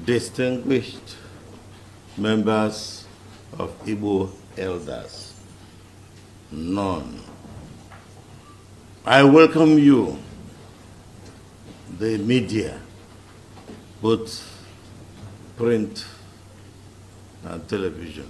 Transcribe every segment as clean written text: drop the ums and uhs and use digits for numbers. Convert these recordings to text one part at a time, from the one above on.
distinguished members of Igbo elders, none. I welcome you, the media, both print and television.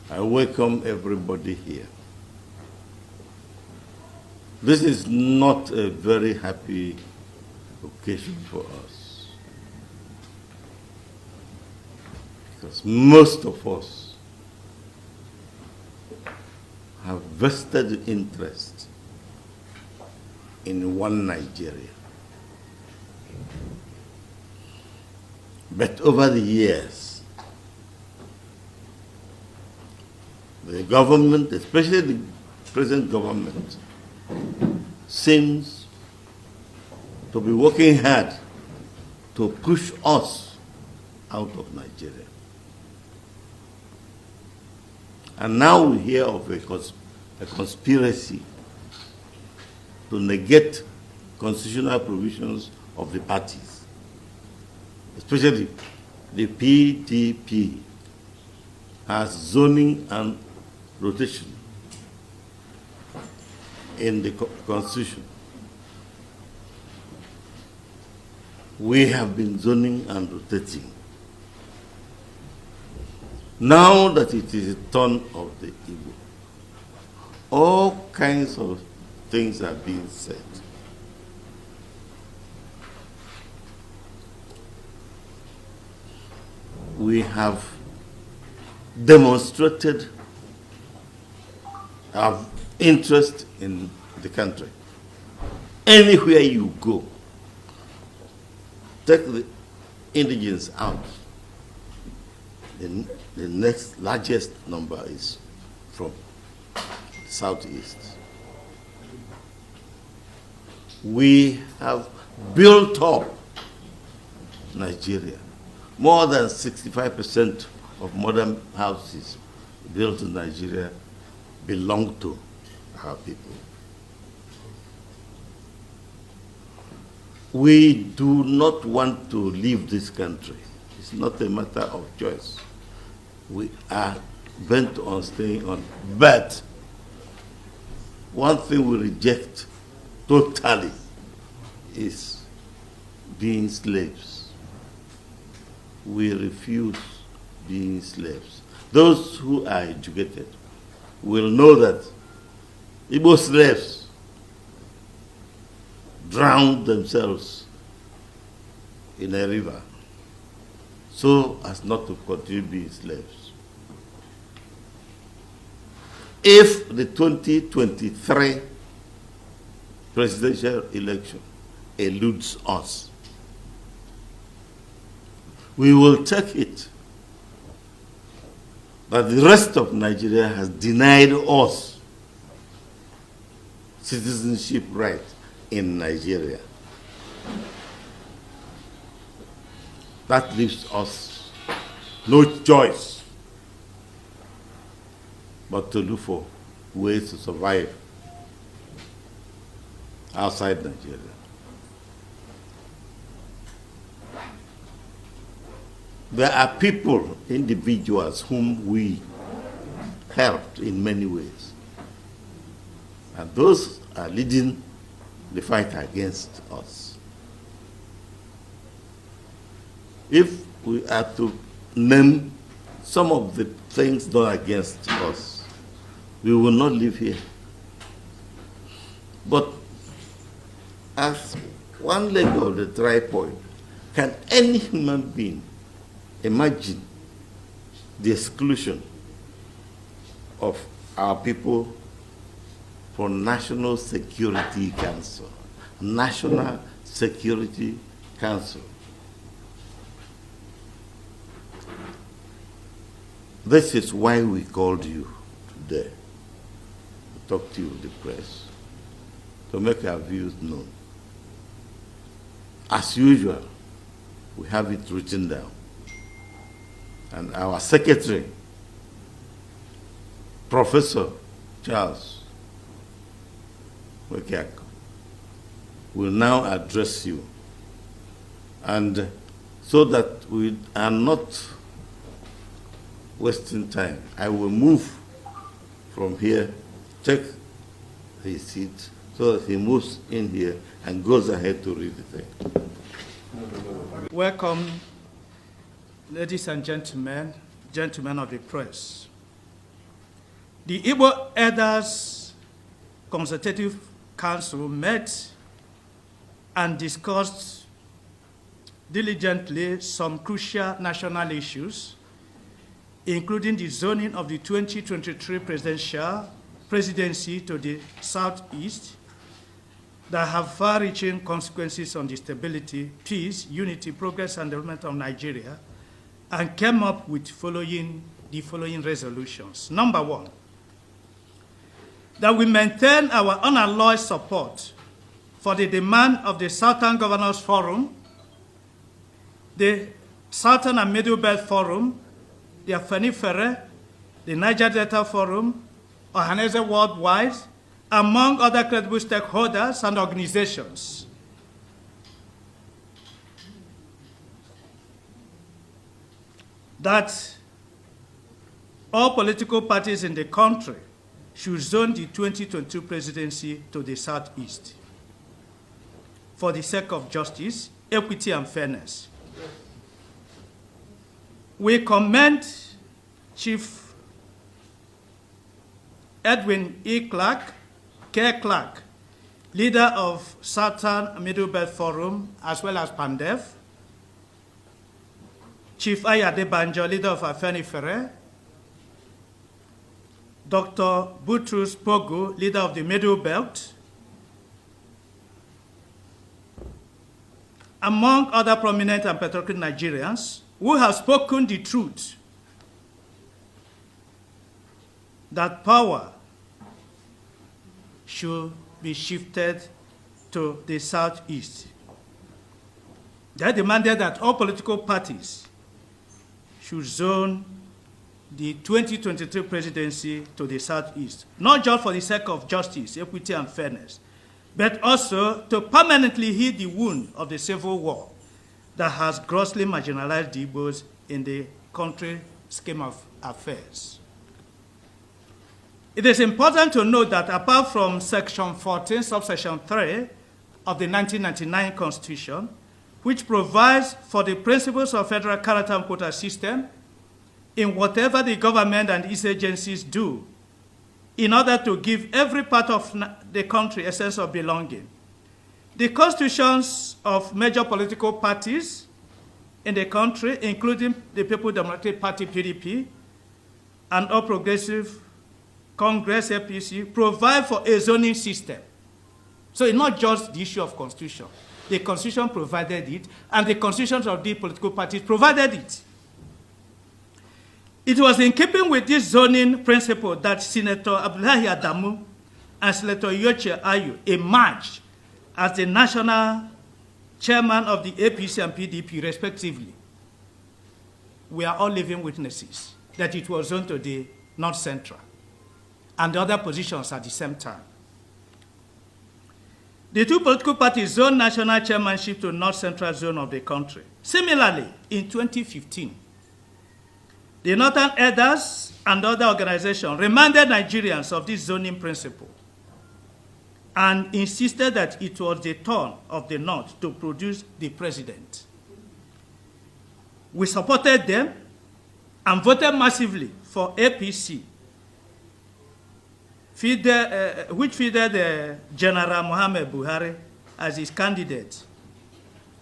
I welcome everybody here. This is not a very happy occasion for us, because most of us have vested interest in one Nigeria. But over the years, the government, especially the present government, seems to be working hard to push us out of Nigeria. And now we hear of a conspiracy to negate constitutional provisions of the parties, especially the PDP has zoning and rotation in the Constitution. We have been zoning and rotating. Now that it is the turn of the Igbo, all kinds of things are being said. We have demonstrated our interest in the country. Anywhere you go, take the indigenes out, the next largest number is from the southeast. We have built up Nigeria. More than 65% of modern houses built in Nigeria belong to our people. We do not want to leave this country. It's not a matter of choice. We are bent on staying on. But one thing we reject totally is being slaves. We refuse being slaves. Those who are educated will know that Igbo slaves drowned themselves in a river so as not to continue being slaves. If the 2023 presidential election eludes us, we will take it that the rest of Nigeria has denied us citizenship right in Nigeria. That leaves us no choice but to look for ways to survive outside Nigeria. There are people, individuals, whom we helped in many ways. And those are leading the fight against us. If we are to name some of the things done against us, we will not live here. But as one leg of the tripod, can any human being imagine the exclusion of our people from National Security Council? National Security Council. This is why we called you today, to talk to you, the press, to make our views known. As usual, we have it written down. And our secretary, Professor Charles Wekiako, will now address you. And so that we are not wasting time. I will move from here, take his seat, so that he moves in here and goes ahead to read the thing. Welcome, ladies and gentlemen, gentlemen of the press. The Igbo Elders Consultative Council met and discussed diligently some crucial national issues, including the zoning of the 2023 presidency to the southeast that have far-reaching consequences on the stability, peace, unity, progress, and development of Nigeria, and came up with the following resolutions. Number one, that we maintain our unalloyed support for the demand of the Southern Governors Forum, the Southern and Middle Belt Forum, the Afenifere, the Niger Delta Forum, Ohaneze Worldwide, among other credible stakeholders and organizations. That all political parties in the country should zone the 2022 presidency to the southeast for the sake of justice, equity, and fairness. We commend Chief Edwin E. Clark, K. Clark, leader of Southern Middle Belt Forum, as well as PANDEF, Chief Ayade Banjo, leader of Afenifere, Dr. Butrus Pogo, leader of the Middle Belt, among other prominent and patriotic Nigerians who have spoken the truth that power should be shifted to the southeast. They demanded that all political parties should zone the 2023 presidency to the southeast, not just for the sake of justice, equity, and fairness, but also to permanently heal the wound of the civil war that has grossly marginalized the Igbos in the country scheme of affairs. It is important to note that apart from Section 14, subsection 3 of the 1999 Constitution, which provides for the principles of federal character and quota system in whatever the government and its agencies do in order to give every part of the country a sense of belonging, the constitutions of major political parties in the country, including the People's Democratic Party, PDP, and All Progressive Congress, APC, provide for a zoning system. So it's not just the issue of constitution. The constitution provided it, and the constitutions of the political parties provided it. It was in keeping with this zoning principle that Senator Abdullahi Adamu and Senator Yoche Ayu emerged as the national chairman of the APC and PDP, respectively. We are all living witnesses that it was zoned to the North Central and the other positions at the same time. The two political parties zoned national chairmanship to North Central zone of the country. Similarly, in 2015, the Northern Elders and other organizations reminded Nigerians of this zoning principle and insisted that it was the turn of the North to produce the president. We supported them and voted massively for APC, which fielded General Muhammad Buhari as his candidate.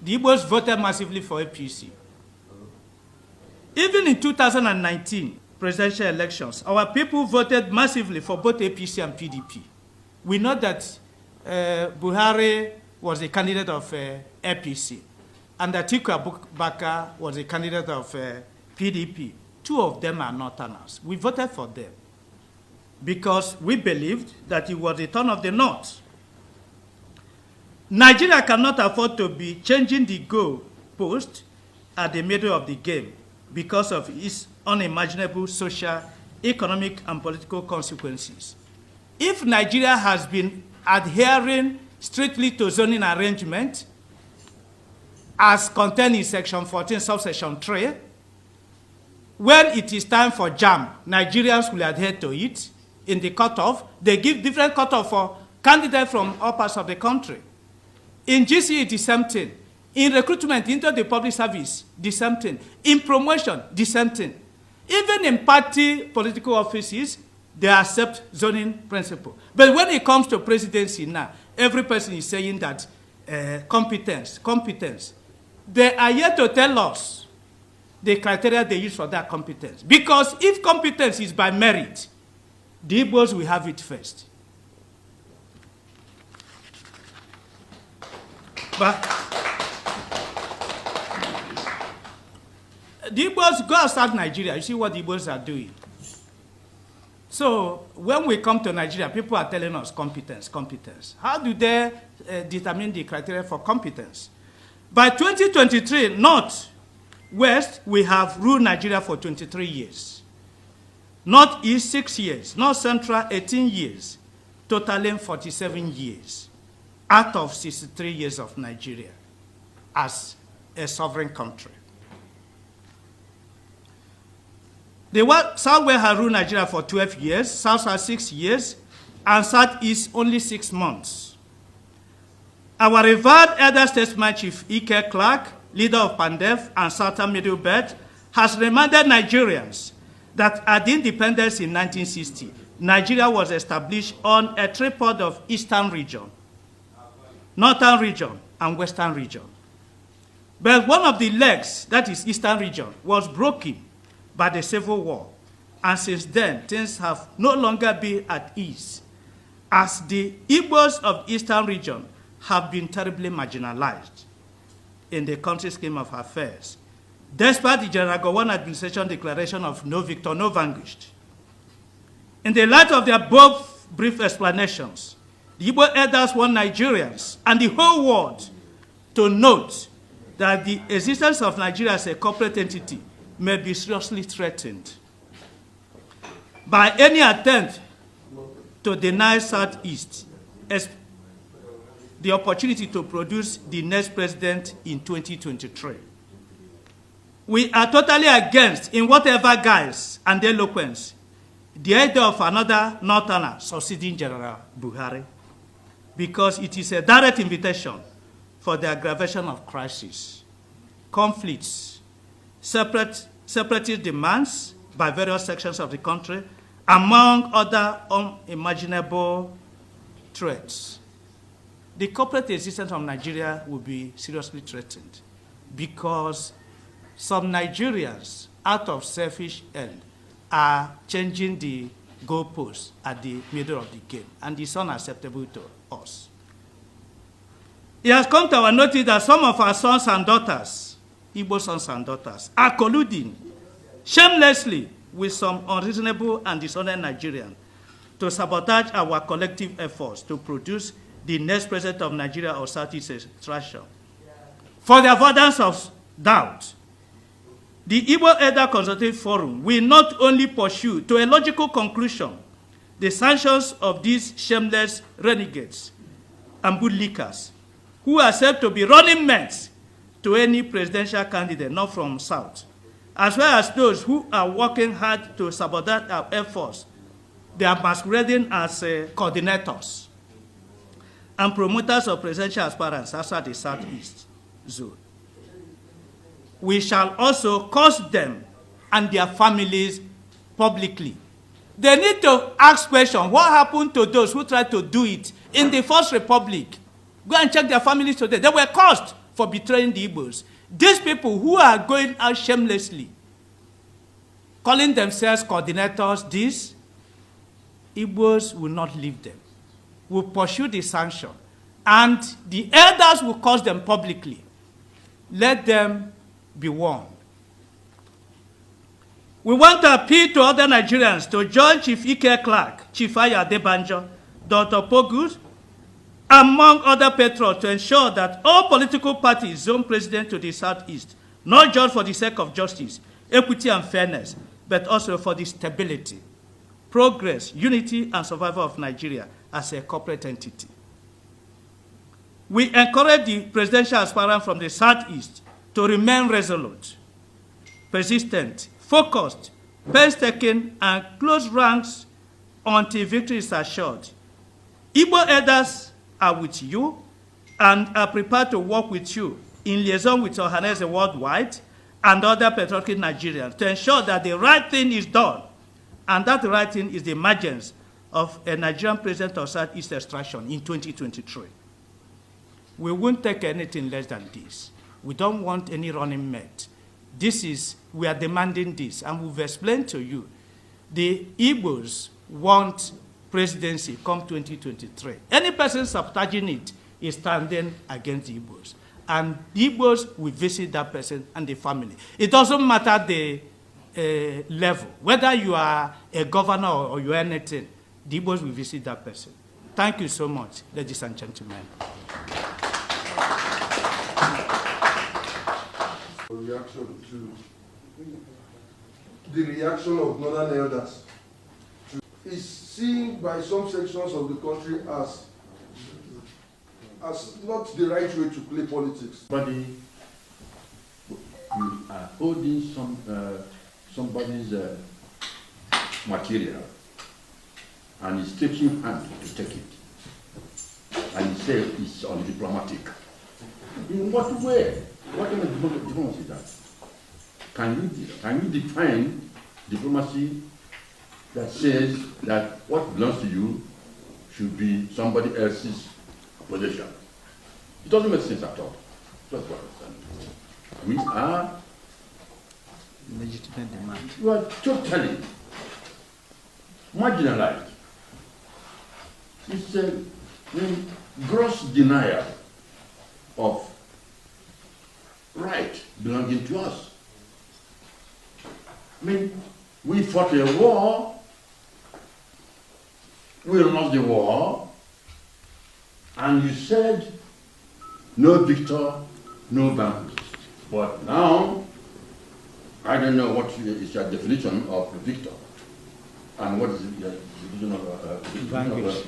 The Igbos voted massively for APC. Even in 2019 presidential elections, our people voted massively for both APC and PDP. We know that Buhari was a candidate of APC, and Atiku Abubakar was a candidate of PDP. Two of them are Northerners. We voted for them because we believed that it was the turn of the North. Nigeria cannot afford to be changing the goal post at the middle of the game because of its unimaginable social, economic, and political consequences. If Nigeria has been adhering strictly to zoning arrangement as contained in Section 14, subsection 3. When it is time for JAMB, Nigerians will adhere to it. In the cutoff, they give different cutoff for candidates from all parts of the country. In GCE, the same thing. In recruitment into the public service, the same thing. In promotion, the same thing. Even in party political offices, they accept zoning principle. But when it comes to presidency now, every person is saying that competence. They are here to tell us the criteria they use for that competence. Because if competence is by merit, the Igbos will have it first. But the Igbos go outside Nigeria, you see what the Igbos are doing. So when we come to Nigeria, people are telling us competence. How do they determine the criteria for competence? By 2023, North, West, we have ruled Nigeria for 23 years. Northeast, 6 years. North Central, 18 years. Totaling 47 years out of 63 years of Nigeria as a sovereign country. The Southwest has ruled Nigeria for 12 years, South has 6 years, and Southeast only 6 months. Our revered elder statesman Chief Ike Clark, leader of PANDEF and Southern Middle Belt, has reminded Nigerians that at the independence in 1960, Nigeria was established on a tripod of Eastern region, Northern region, and Western region. But one of the legs, that is Eastern region, was broken by the Civil War. And since then, things have no longer been at ease, as the Igbos of Eastern region have been terribly marginalized in the country's scheme of affairs, despite the General Gowon administration declaration of no victor, no vanquished. In the light of the above brief explanations, the Igbo elders want Nigerians and the whole world to note that the existence of Nigeria as a corporate entity may be seriously threatened by any attempt to deny Southeast the opportunity to produce the next president in 2023. We are totally against, in whatever guise and eloquence, the idea of another Northerner succeeding General Buhari, because it is a direct invitation for the aggravation of crisis, conflicts, separatist demands by various sections of the country, among other unimaginable threats. The corporate existence of Nigeria will be seriously threatened because some Nigerians, out of selfish end, are changing the goalposts at the middle of the game, and it's unacceptable to us. It has come to our notice that some of our sons and daughters, Igbo sons and daughters, are colluding shamelessly with some unreasonable and dishonest Nigerians to sabotage our collective efforts to produce the next president of Nigeria or Southeast Extraction. For the avoidance of doubt, the Igbo Elder Consultative Forum will not only pursue to a logical conclusion the sanctions of these shameless renegades and bootlickers who are said to be running mates to any presidential candidate not from South, as well as those who are working hard to sabotage our efforts. They are masquerading as coordinators and promoters of presidential aspirants outside the Southeast zone. We shall also curse them and their families publicly. They need to ask questions. What happened to those who tried to do it in the First Republic? Go and check their families today. They were cursed for betraying the Igbos. These people who are going out shamelessly, calling themselves coordinators, these Igbos will not leave them. Will pursue the sanction, and the elders will curse them publicly. Let them be warned. We want to appeal to other Nigerians to join Chief Ike Clark, Chief Aya Adebanjo, Dr. Pogus, among other patrons, to ensure that all political parties zone president to the Southeast, not just for the sake of justice, equity, and fairness, but also for the stability, progress, unity, and survival of Nigeria as a corporate entity. We encourage the presidential aspirant from the Southeast to remain resolute, persistent, focused, painstaking, and close ranks until victory is assured. Igbo elders are with you and are prepared to work with you in liaison with Ohanese worldwide and other patriotic Nigerians to ensure that the right thing is done, and that the right thing is the emergence of a Nigerian president of Southeast extraction in 2023. We won't take anything less than this. We don't want any running mate. We are demanding this, and we've explained to you. The Igbos want presidency come 2023. Any person sabotaging it is standing against the Igbos. And the Igbos will visit that person and the family. It doesn't matter the level, whether you are a governor or you are anything, the Igbos will visit that person. Thank you so much, ladies and gentlemen. Reaction to the reaction of northern elders is seen by some sections of the country as not the right way to play politics. But you are holding somebody's material, and he's taking hand to take it, and he says it's undiplomatic. In what way? What kind of diplomacy is that? Can you define diplomacy that says that what belongs to you should be somebody else's possession? It doesn't make sense at all. That's what I understand. We are Legitimate demand. You are totally marginalized. It's a gross denial of right belonging to us. I mean, we fought a war, we lost the war, and you said, no victor, no vanquished. But now, I don't know what is your definition of victor, and what is your definition of vanquished.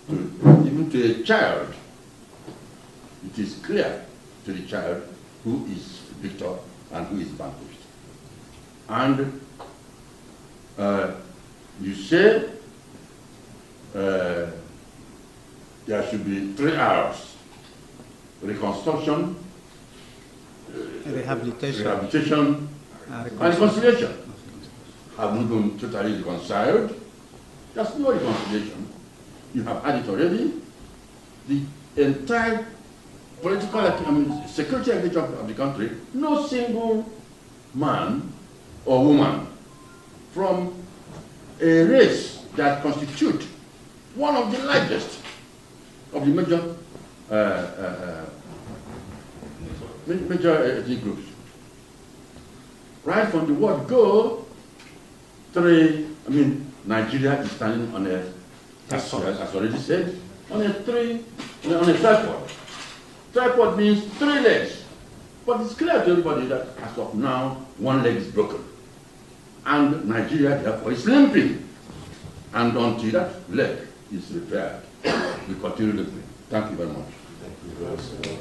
Even to a child, it is clear to the child who is victor and who is vanquished. And you say there should be 3 hours: reconstruction, rehabilitation, and reconciliation. Have not been totally reconciled. There's no reconciliation. You have had it already. The entire political, security architecture of the country, no single man or woman from a race that constitute one of the largest of the major ethnic groups. Right from the word go, Nigeria is standing on a, as already said, on a tripod. Tripod means 3 legs. But it's clear to everybody that as of now, 1 leg is broken. And Nigeria, therefore, is limping. And until that leg is repaired, we continue limping. Thank you very much.